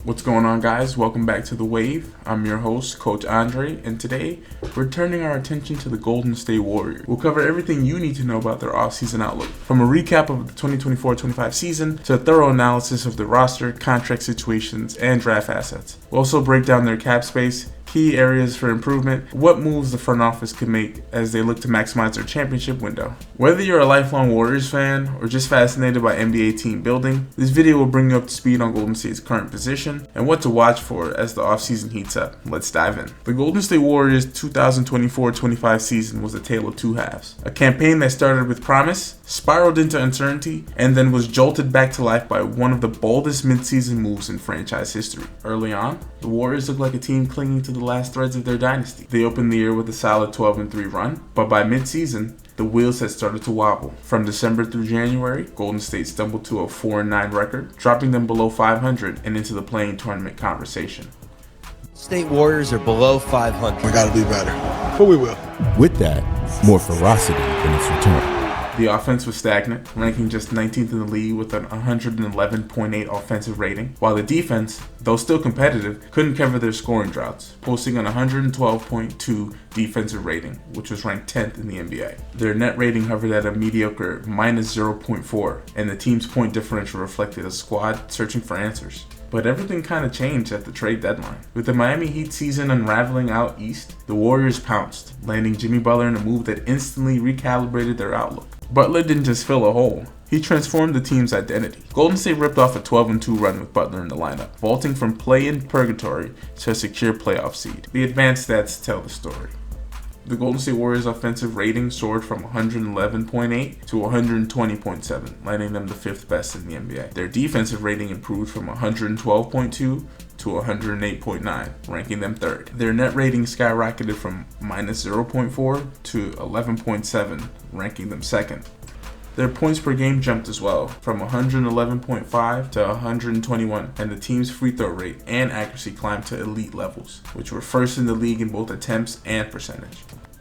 What's going on, guys? Welcome back to The Wave. I'm your host, Coach Andre, and today we're turning our attention to the Golden State Warriors. We'll cover everything you need to know about their offseason outlook, from a recap of the 2024-25 season to a thorough analysis of the roster, contract situations, and draft assets. We'll also break down their cap space, key areas for improvement, what moves the front office could make as they look to maximize their championship window. Whether you're a lifelong Warriors fan or just fascinated by NBA team building, this video will bring you up to speed on Golden State's current position and what to watch for as the offseason heats up. Let's dive in. The Golden State Warriors 2024-25 season was a tale of two halves. A campaign that started with promise, spiraled into uncertainty, and then was jolted back to life by one of the boldest midseason moves in franchise history. Early on, the Warriors looked like a team clinging to the last threads of their dynasty. They opened the year with a solid 12-3 run, but by mid-season, the wheels had started to wobble. From December through January, Golden State stumbled to a 4-9 record, dropping them below 500 and into the play-in tournament conversation. State Warriors are below 500. We gotta be better, but we will. With that, more ferocity in its return. The offense was stagnant, ranking just 19th in the league with an 111.8 offensive rating, while the defense, though still competitive, couldn't cover their scoring droughts, posting an 112.2 defensive rating, which was ranked 10th in the NBA. Their net rating hovered at a mediocre minus 0.4, and the team's point differential reflected a squad searching for answers. But everything kind of changed at the trade deadline. With the Miami Heat season unraveling out east, the Warriors pounced, landing Jimmy Butler in a move that instantly recalibrated their outlook. Butler didn't just fill a hole, he transformed the team's identity. Golden State ripped off a 12-2 run with Butler in the lineup, vaulting from play-in purgatory to a secure playoff seed. The advanced stats tell the story. The Golden State Warriors' offensive rating soared from 111.8 to 120.7, landing them the 5th best in the NBA. Their defensive rating improved from 112.2 to 108.9, ranking them 3rd. Their net rating skyrocketed from minus 0.4 to 11.7, ranking them 2nd. Their points per game jumped as well, from 111.5 to 121, and the team's free throw rate and accuracy climbed to elite levels, which were first in the league in both attempts and percentage.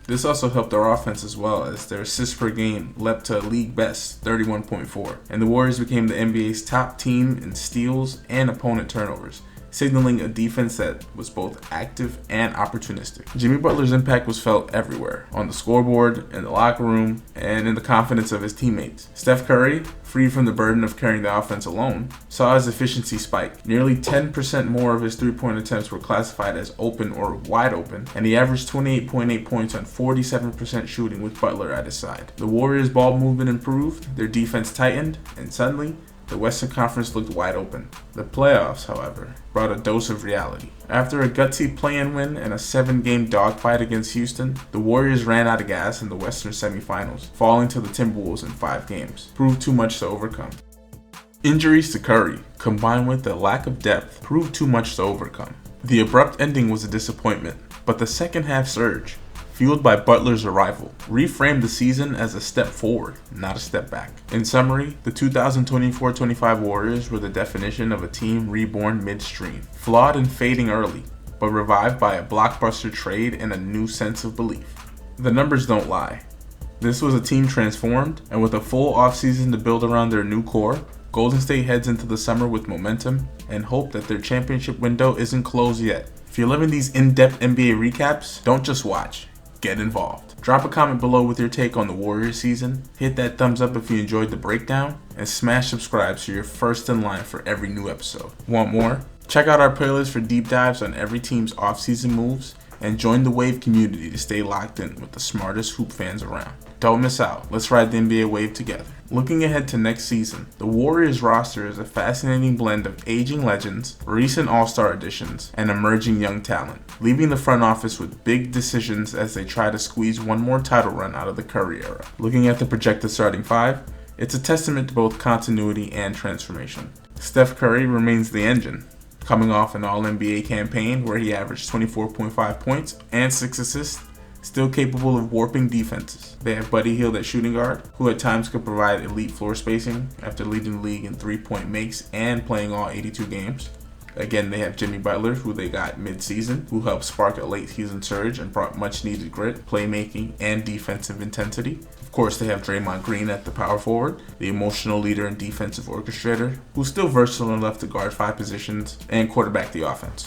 This also helped their offense as well, as their assists per game leapt to a league best 31.4, and the Warriors became the NBA's top team in steals and opponent turnovers, signaling a defense that was both active and opportunistic. Jimmy Butler's impact was felt everywhere, on the scoreboard, in the locker room, and in the confidence of his teammates. Steph Curry, freed from the burden of carrying the offense alone, saw his efficiency spike. Nearly 10% more of his three-point attempts were classified as open or wide open, and he averaged 28.8 points on 47% shooting with Butler at his side. The Warriors' ball movement improved, their defense tightened, and suddenly, the Western Conference looked wide open. The playoffs, however, brought a dose of reality. After a gutsy play-in win and a 7-game dogfight against Houston, the Warriors ran out of gas in the Western semifinals, falling to the Timberwolves in 5 games. Proved too much to overcome. Injuries to Curry, combined with the lack of depth, proved too much to overcome. The abrupt ending was a disappointment, but the second half surge, fueled by Butler's arrival, reframed the season as a step forward, not a step back. In summary, the 2024-25 Warriors were the definition of a team reborn midstream, flawed and fading early, but revived by a blockbuster trade and a new sense of belief. The numbers don't lie. This was a team transformed, and with a full offseason to build around their new core, Golden State heads into the summer with momentum and hope that their championship window isn't closed yet. If you're loving these in-depth NBA recaps, don't just watch. Get involved. Drop a comment below with your take on the Warriors season, hit that thumbs up if you enjoyed the breakdown, and smash subscribe so you're first in line for every new episode. Want more? Check out our playlist for deep dives on every team's offseason moves, and join the Wave community to stay locked in with the smartest hoop fans around. Don't miss out. Let's ride the NBA wave together. Looking ahead to next season, the Warriors roster is a fascinating blend of aging legends, recent All-Star additions, and emerging young talent, leaving the front office with big decisions as they try to squeeze one more title run out of the Curry era. Looking at the projected starting 5, it's a testament to both continuity and transformation. Steph Curry remains the engine, coming off an All-NBA campaign where he averaged 24.5 points and 6 assists, still capable of warping defenses. They have Buddy Hield at shooting guard, who at times could provide elite floor spacing after leading the league in 3-point makes and playing all 82 games. Again, they have Jimmy Butler, who they got mid-season, who helped spark a late-season surge and brought much-needed grit, playmaking, and defensive intensity. Of course, they have Draymond Green at the power forward, the emotional leader and defensive orchestrator, who's still versatile enough to guard 5 positions and quarterback the offense.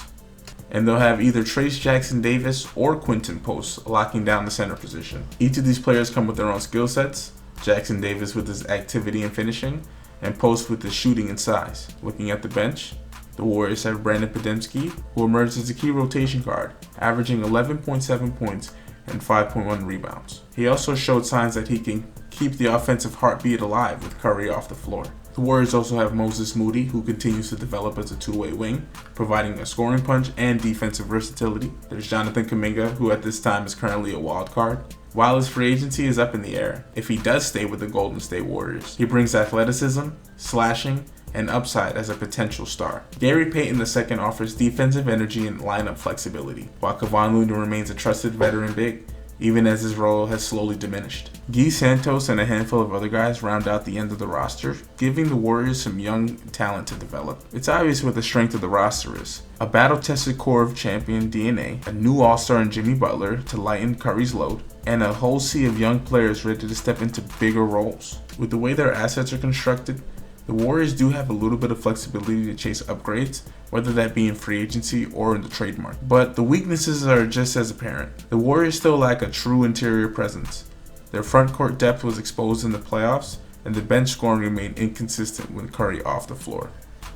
And they'll have either Trace Jackson Davis or Quinton Post locking down the center position. Each of these players come with their own skill sets, Jackson Davis with his activity and finishing, and Post with his shooting and size. Looking at the bench, the Warriors have Brandin Podziemski, who emerged as a key rotation guard, averaging 11.7 points and 5.1 rebounds. He also showed signs that he can keep the offensive heartbeat alive with Curry off the floor. The Warriors also have Moses Moody, who continues to develop as a two-way wing, providing a scoring punch and defensive versatility. There's Jonathan Kuminga, who at this time is currently a wild card. While his free agency is up in the air, if he does stay with the Golden State Warriors, he brings athleticism, slashing, and upside as a potential star. Gary Payton II offers defensive energy and lineup flexibility, while Kevon Looney remains a trusted veteran big, even as his role has slowly diminished. Guy Santos and a handful of other guys round out the end of the roster, giving the Warriors some young talent to develop. It's obvious what the strength of the roster is. A battle-tested core of champion DNA, a new all-star in Jimmy Butler to lighten Curry's load, and a whole sea of young players ready to step into bigger roles. With the way their assets are constructed, the Warriors do have a little bit of flexibility to chase upgrades, whether that be in free agency or in the trade market. But the weaknesses are just as apparent. The Warriors still lack a true interior presence. Their front court depth was exposed in the playoffs, and the bench scoring remained inconsistent when Curry off the floor.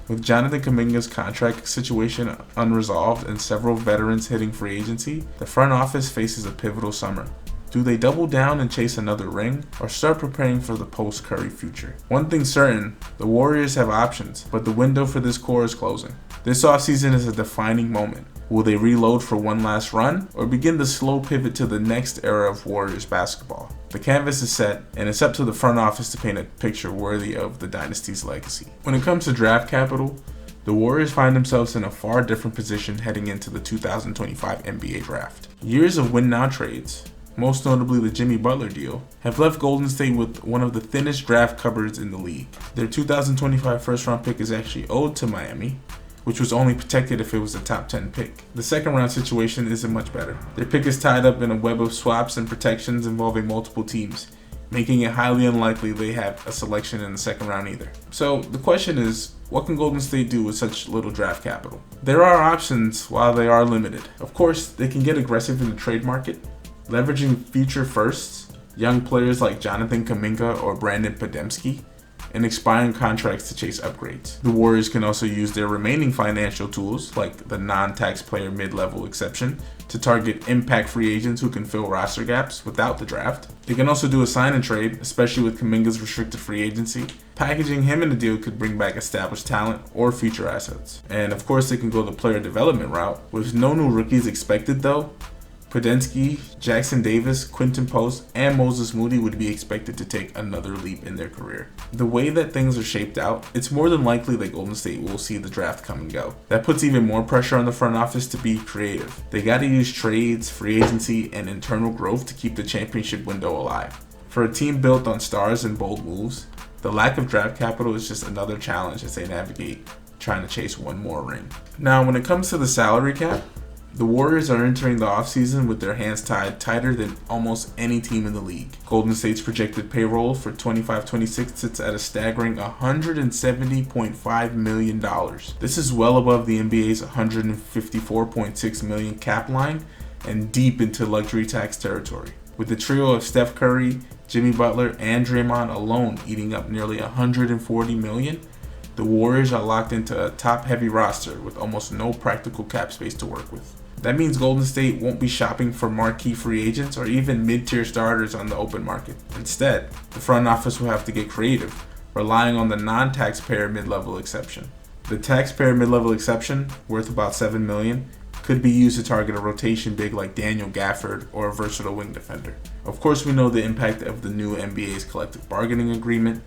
With Jonathan Kuminga's contract situation unresolved and several veterans hitting free agency, the front office faces a pivotal summer. Do they double down and chase another ring, or start preparing for the post-Curry future? One thing's certain, the Warriors have options, but the window for this core is closing. This offseason is a defining moment. Will they reload for one last run, or begin the slow pivot to the next era of Warriors basketball? The canvas is set, and it's up to the front office to paint a picture worthy of the dynasty's legacy. When it comes to draft capital, the Warriors find themselves in a far different position heading into the 2025 NBA draft. Years of win-now trades, most notably the Jimmy Butler deal, have left Golden State with one of the thinnest draft cupboards in the league. Their 2025 first-round pick is actually owed to Miami, which was only protected if it was a top 10 pick. The second-round situation isn't much better. Their pick is tied up in a web of swaps and protections involving multiple teams, making it highly unlikely they have a selection in the second round either. So the question is, what can Golden State do with such little draft capital? There are options while they are limited. Of course, they can get aggressive in the trade market, leveraging future firsts, young players like Jonathan Kuminga or Brandin Podziemski, and expiring contracts to chase upgrades. The Warriors can also use their remaining financial tools, like the non-taxpayer mid-level exception, to target impact free agents who can fill roster gaps without the draft. They can also do a sign and trade, especially with Kuminga's restricted free agency. Packaging him in a deal could bring back established talent or future assets. And of course, they can go the player development route. With no new rookies expected though, Podziemski, Jackson Davis, Quinton Post, and Moses Moody would be expected to take another leap in their career. The way that things are shaped out, it's more than likely that Golden State will see the draft come and go. That puts even more pressure on the front office to be creative. They gotta use trades, free agency, and internal growth to keep the championship window alive. For a team built on stars and bold moves, the lack of draft capital is just another challenge as they navigate trying to chase one more ring. Now, when it comes to the salary cap, the Warriors are entering the offseason with their hands tied tighter than almost any team in the league. Golden State's projected payroll for 25-26 sits at a staggering $170.5 million. This is well above the NBA's $154.6 million cap line and deep into luxury tax territory. With the trio of Steph Curry, Jimmy Butler, and Draymond alone eating up nearly $140 million, the Warriors are locked into a top-heavy roster with almost no practical cap space to work with. That means Golden State won't be shopping for marquee free agents or even mid-tier starters on the open market. Instead, the front office will have to get creative, relying on the non-taxpayer mid-level exception. The taxpayer mid-level exception, worth about $7 million, could be used to target a rotation big like Daniel Gafford or a versatile wing defender. Of course, we know the impact of the new NBA's collective bargaining agreement.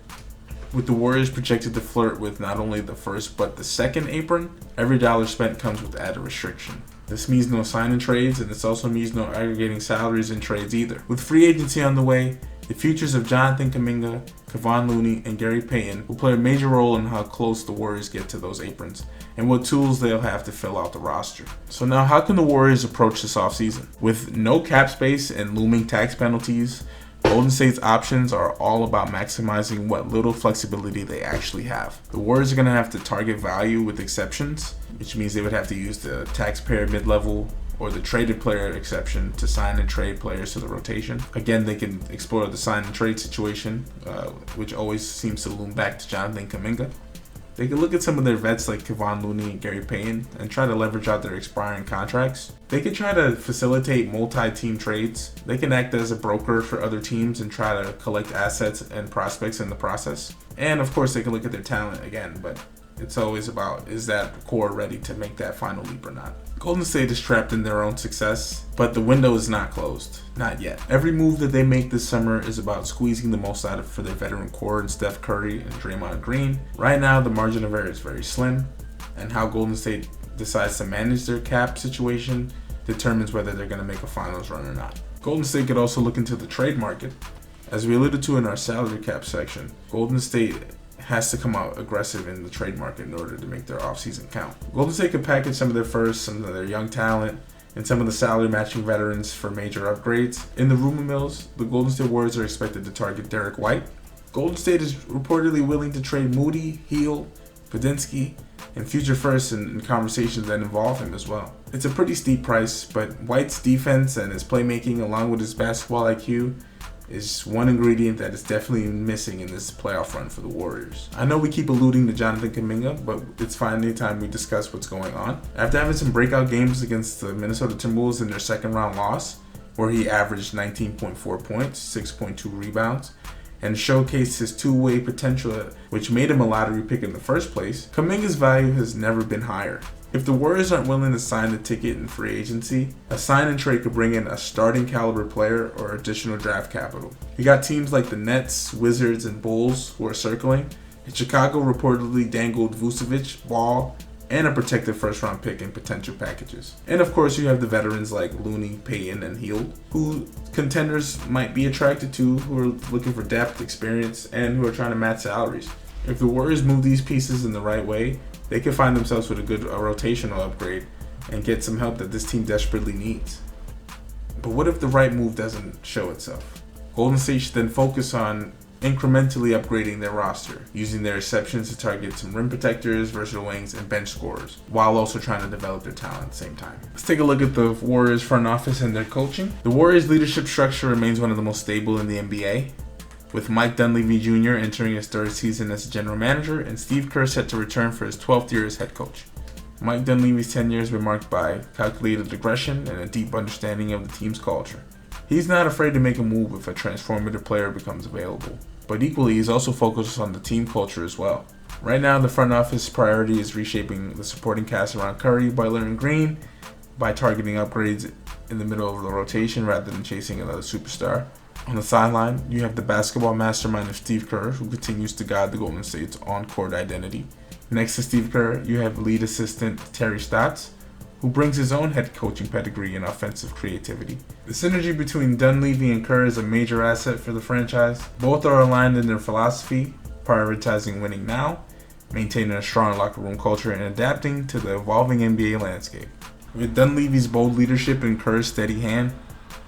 With the Warriors projected to flirt with not only the first but the second apron, every dollar spent comes with added restriction. This means no sign-in trades, and this also means no aggregating salaries in trades either. With free agency on the way, The futures of Jonathan Kuminga, Kevon Looney, and Gary Payton will play a major role in how close the Warriors get to those aprons and what tools they'll have to fill out the roster. So now, how can the Warriors approach this offseason? With no cap space and looming tax penalties, Golden State's options are all about maximizing what little flexibility they actually have. The Warriors are going to have to target value with exceptions, which means they would have to use the taxpayer mid-level or the traded player exception to sign and trade players to the rotation. Again, they can explore the sign and trade situation, which always seems to loom back to Jonathan Kuminga. They can look at some of their vets like Kevon Looney and Gary Payton and try to leverage out their expiring contracts. They can try to facilitate multi-team trades. They can act as a broker for other teams and try to collect assets and prospects in the process. And of course, they can look at their talent again, but it's always about, is that core ready to make that final leap or not? Golden State is trapped in their own success, but the window is not closed. Not yet. Every move that they make this summer is about squeezing the most out of for their veteran core in Steph Curry and Draymond Green. Right now, the margin of error is very slim, and how Golden State decides to manage their cap situation determines whether they're going to make a finals run or not. Golden State could also look into the trade market. As we alluded to in our salary cap section, Golden State has to come out aggressive in the trade market in order to make their offseason count. Golden State could package some of their first, some of their young talent, and some of the salary matching veterans for major upgrades. In the rumor mills, the Golden State Warriors are expected to target Derek White. Golden State is reportedly willing to trade Moody, Hield, Podziemski, and future firsts in conversations that involve him as well. It's a pretty steep price, but White's defense and his playmaking along with his basketball IQ is one ingredient that is definitely missing in this playoff run for the Warriors. I know we keep alluding to Jonathan Kuminga, but it's finally time we discuss what's going on. After having some breakout games against the Minnesota Timberwolves in their second round loss, where he averaged 19.4 points, 6.2 rebounds, and showcased his two-way potential, which made him a lottery pick in the first place, Kuminga's value has never been higher. If the Warriors aren't willing to sign the ticket in free agency, a sign and trade could bring in a starting caliber player or additional draft capital. You got teams like the Nets, Wizards, and Bulls who are circling, and Chicago reportedly dangled Vucevic, Ball, and a protected first round pick in potential packages. And of course, you have the veterans like Looney, Payton, and Hield, who contenders might be attracted to, who are looking for depth, experience, and who are trying to match salaries. If the Warriors move these pieces in the right way, they could find themselves with a good rotational upgrade and get some help that this team desperately needs. But what if the right move doesn't show itself? Golden State should then focus on incrementally upgrading their roster, using their exceptions to target some rim protectors, versatile wings, and bench scorers, while also trying to develop their talent at the same time. Let's take a look at the Warriors front office and their coaching. The Warriors leadership structure remains one of the most stable in the NBA, with Mike Dunleavy Jr. entering his third season as general manager and Steve Kerr set to return for his 12th year as head coach. Mike Dunleavy's tenure has been marked by calculated aggression and a deep understanding of the team's culture. He's not afraid to make a move if a transformative player becomes available, but equally he's also focused on the team culture as well. Right now, the front office priority is reshaping the supporting cast around Curry, Butler, and Green by targeting upgrades in the middle of the rotation rather than chasing another superstar. On the sideline, you have the basketball mastermind of Steve Kerr, who continues to guide the Golden State's on-court identity. Next to Steve Kerr, you have lead assistant Terry Stotts, who brings his own head coaching pedigree and offensive creativity. The synergy between Dunleavy and Kerr is a major asset for the franchise. Both are aligned in their philosophy, prioritizing winning now, maintaining a strong locker room culture, and adapting to the evolving NBA landscape. With Dunleavy's bold leadership and Kerr's steady hand,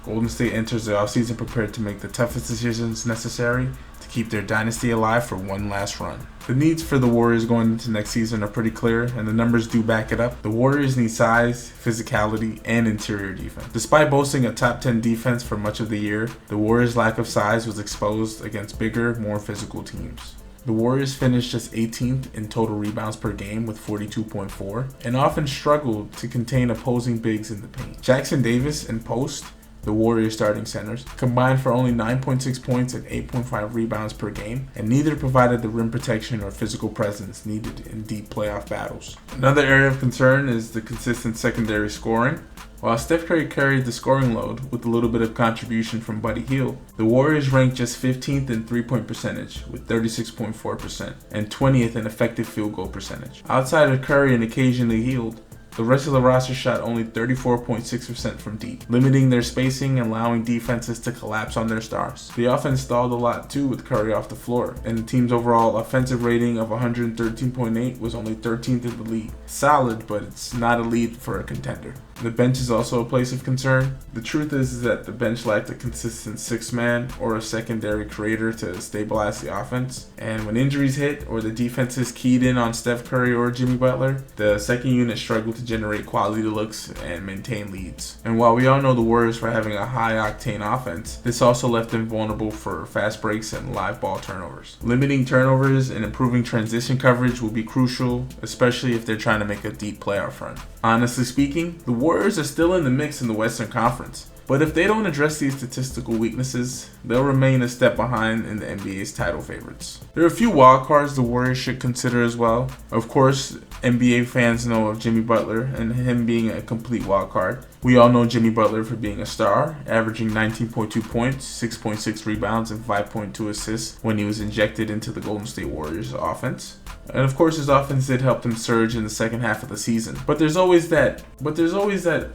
Golden State enters the offseason prepared to make the toughest decisions necessary to keep their dynasty alive for one last run. The needs for the Warriors going into next season are pretty clear, and the numbers do back it up. The Warriors need size, physicality, and interior defense. Despite boasting a top 10 defense for much of the year, the Warriors' lack of size was exposed against bigger, more physical teams. The Warriors finished just 18th in total rebounds per game with 42.4, and often struggled to contain opposing bigs in the paint. Jackson Davis and Post, the Warriors starting centers, combined for only 9.6 points and 8.5 rebounds per game, and neither provided the rim protection or physical presence needed in deep playoff battles. Another area of concern is the consistent secondary scoring. While Steph Curry carried the scoring load with a little bit of contribution from Buddy Hield, the Warriors ranked just 15th in three-point percentage with 36.4% and 20th in effective field goal percentage. Outside of Curry and occasionally Hield, The rest of the roster shot only 34.6% from deep, limiting their spacing and allowing defenses to collapse on their stars. The offense stalled a lot too with Curry off the floor, and the team's overall offensive rating of 113.8 was only 13th in the league. Solid, but it's not elite for a contender. The bench is also a place of concern. The truth is that the bench lacked a consistent sixth man or a secondary creator to stabilize the offense. And when injuries hit or the defenses keyed in on Steph Curry or Jimmy Butler, the second unit struggled to generate quality looks and maintain leads. And while we all know the Warriors for having a high-octane offense, this also left them vulnerable for fast breaks and live ball turnovers. Limiting turnovers and improving transition coverage will be crucial, especially if they're trying to make a deep playoff run. Honestly speaking, the Warriors are still in the mix in the Western Conference, but if they don't address these statistical weaknesses, they'll remain a step behind in the NBA's title favorites. There are a few wild cards the Warriors should consider as well. Of course, NBA fans know of Jimmy Butler and him being a complete wild card. We all know Jimmy Butler for being a star, averaging 19.2 points, 6.6 rebounds, and 5.2 assists when he was injected into the Golden State Warriors offense. And of course, his offense did help him surge in the second half of the season. But there's always that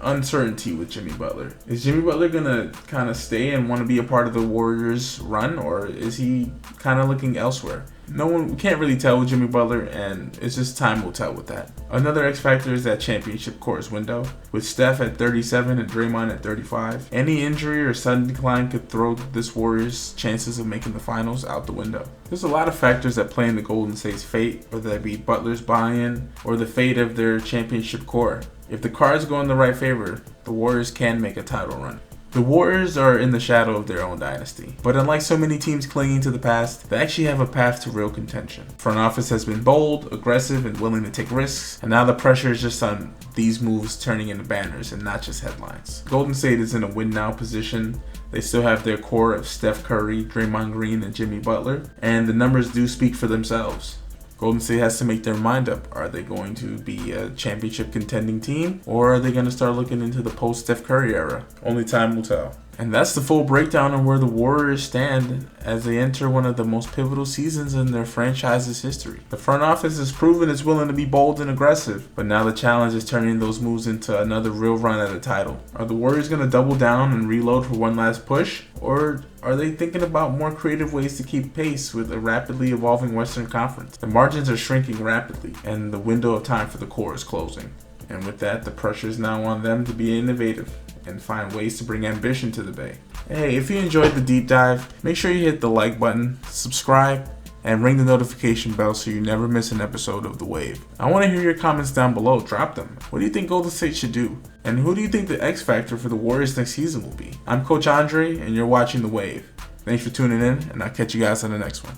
uncertainty with Jimmy Butler. Is Jimmy Butler gonna kind of stay and want to be a part of the Warriors run, or is he kind of looking elsewhere? We can't really tell with Jimmy Butler, and it's just time will tell with that. Another X factor is that championship course window. With Steph at 37 and Draymond at 35, any injury or sudden decline could throw this Warriors' chances of making the finals out the window. There's a lot of factors that play into Golden State's fate, whether that be Butler's buy-in or the fate of their championship core. If the cards go in the right favor, the Warriors can make a title run. The Warriors are in the shadow of their own dynasty, but unlike so many teams clinging to the past, they actually have a path to real contention. Front office has been bold, aggressive, and willing to take risks, and now the pressure is just on these moves turning into banners and not just headlines. Golden State is in a win-now position. They still have their core of Steph Curry, Draymond Green, and Jimmy Butler, and the numbers do speak for themselves. Golden State has to make their mind up. Are they going to be a championship contending team, or are they going to start looking into the post-Steph Curry era? Only time will tell. And that's the full breakdown on where the Warriors stand as they enter one of the most pivotal seasons in their franchise's history. The front office has proven it's willing to be bold and aggressive, but now the challenge is turning those moves into another real run at a title. Are the Warriors going to double down and reload for one last push, or are they thinking about more creative ways to keep pace with a rapidly evolving Western Conference? The margins are shrinking rapidly, and the window of time for the core is closing. And with that, the pressure is now on them to be innovative and find ways to bring ambition to the Bay. Hey, if you enjoyed the deep dive, make sure you hit the like button, subscribe, and ring the notification bell so you never miss an episode of The Wave. I want to hear your comments down below. Drop them. What do you think Golden State should do? And who do you think the X factor for the Warriors next season will be? I'm Coach Andre, and you're watching The Wave. Thanks for tuning in, and I'll catch you guys on the next one.